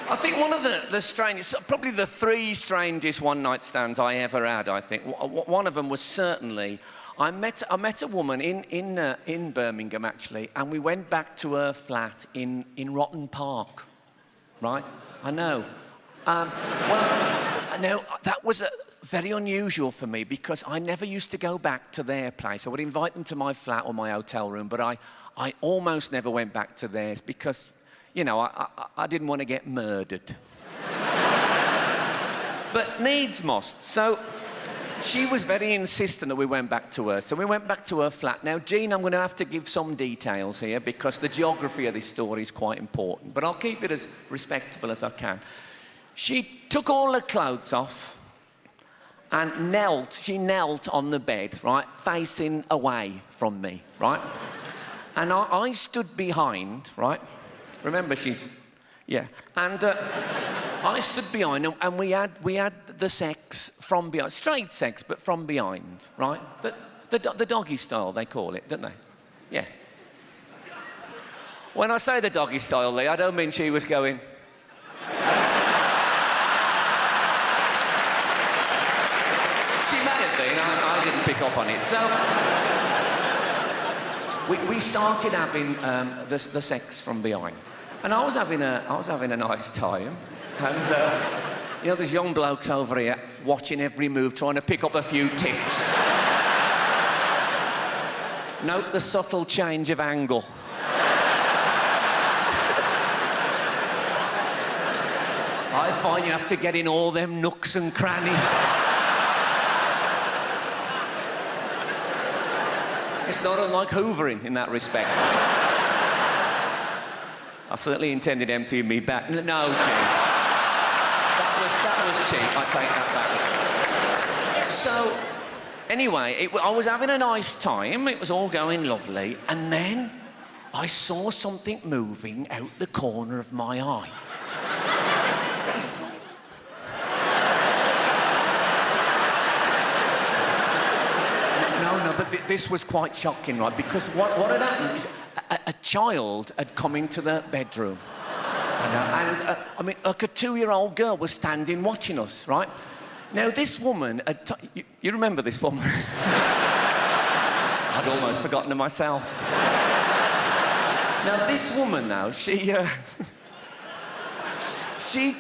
I think one of the strangest, probably the three strangest one-night stands I ever had, I think. One of them was certainly, I met a woman in Birmingham, actually, and we went back to her flat in Rotten Park, right? I know. That was very unusual for me because I never used to go back to their place. I would invite them to my flat or my hotel room, but I almost never went back to theirs because, you know, I didn't want to get murdered. But needs must. So she was very insistent that we went back to her. So we went back to her flat. Now, Jean, I'm going to have to give some details here because the geography of this story is quite important, but I'll keep it as respectable as I can. She took all her clothes off and she knelt on the bed, right, facing away from me, right? And I stood behind, right? Remember, yeah. And I stood behind and we had the sex from behind, straight sex, but from behind, right? The doggy style, they call it, don't they? Yeah. When I say the doggy style, Lee, I don't mean she was going... She may have been, I didn't pick up on it. So, we started having the sex from behind. And I was having a nice time. And, you know, there's young blokes over here watching every move, trying to pick up a few tips. Note the subtle change of angle. I find you have to get in all them nooks and crannies. It's not unlike hoovering in that respect. I certainly intended emptying me back. No, Jim. That was cheap. I take that back. So, anyway, I was having a nice time. It was all going lovely. And then I saw something moving out the corner of my eye. No, but this was quite shocking, right? Because what had happened is a child had come into the bedroom. And I mean, like a 2-year-old girl was standing watching us, right? Now, this woman had... You remember this woman? I'd almost forgotten her myself. Now, this woman, now, she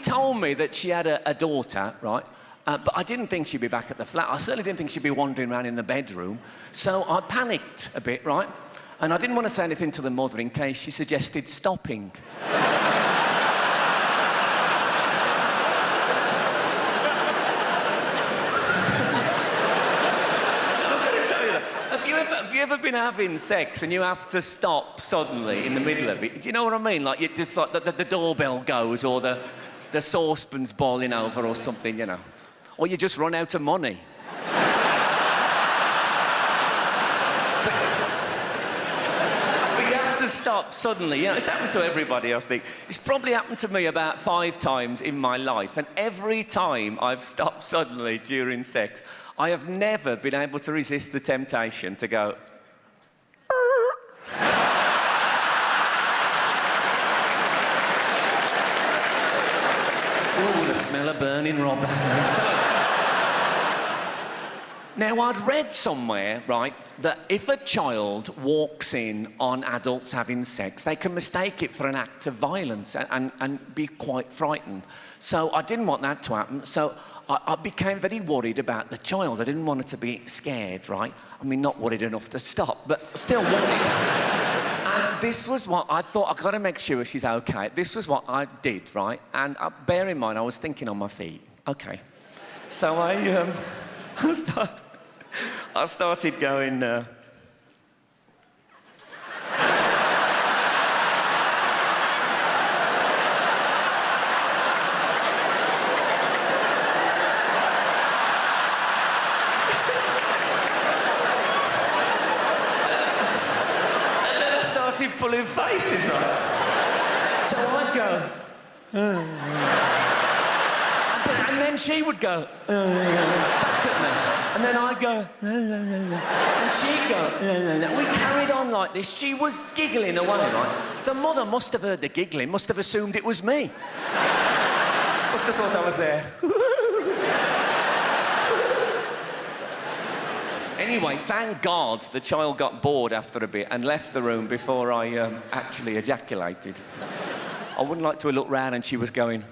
told me that she had a daughter, right? But I didn't think she'd be back at the flat. I certainly didn't think she'd be wandering around in the bedroom. So I panicked a bit, right? And I didn't want to say anything to the mother in case she suggested stopping. Have you ever been having sex and you have to stop suddenly in the middle of it? Do you know what I mean? Like, you just like the doorbell goes or the saucepan's boiling over or something, you know. Or you just run out of money. But you have to stop suddenly, you know. It's happened to everybody, I think. It's probably happened to me about 5 times in my life, and every time I've stopped suddenly during sex, I have never been able to resist the temptation to go... Ooh, the smell of burning rubber. Now, I'd read somewhere, right, that if a child walks in on adults having sex, they can mistake it for an act of violence and be quite frightened. So I didn't want that to happen. So I became very worried about the child. I didn't want her to be scared, right? I mean, not worried enough to stop, but still worried. And this was what I thought, I've got to make sure she's okay. This was what I did, right? And bear in mind, I was thinking on my feet. Okay. So I started going... pulling faces, right? So I'd go... And then she would go... back at me. And then I'd go... and she'd go... We carried on like this. She was giggling away, right? The mother must have heard the giggling, must have assumed it was me. Must have thought I was there. Anyway, thank God the child got bored after a bit and left the room before I actually ejaculated. I wouldn't like to have looked round and she was going...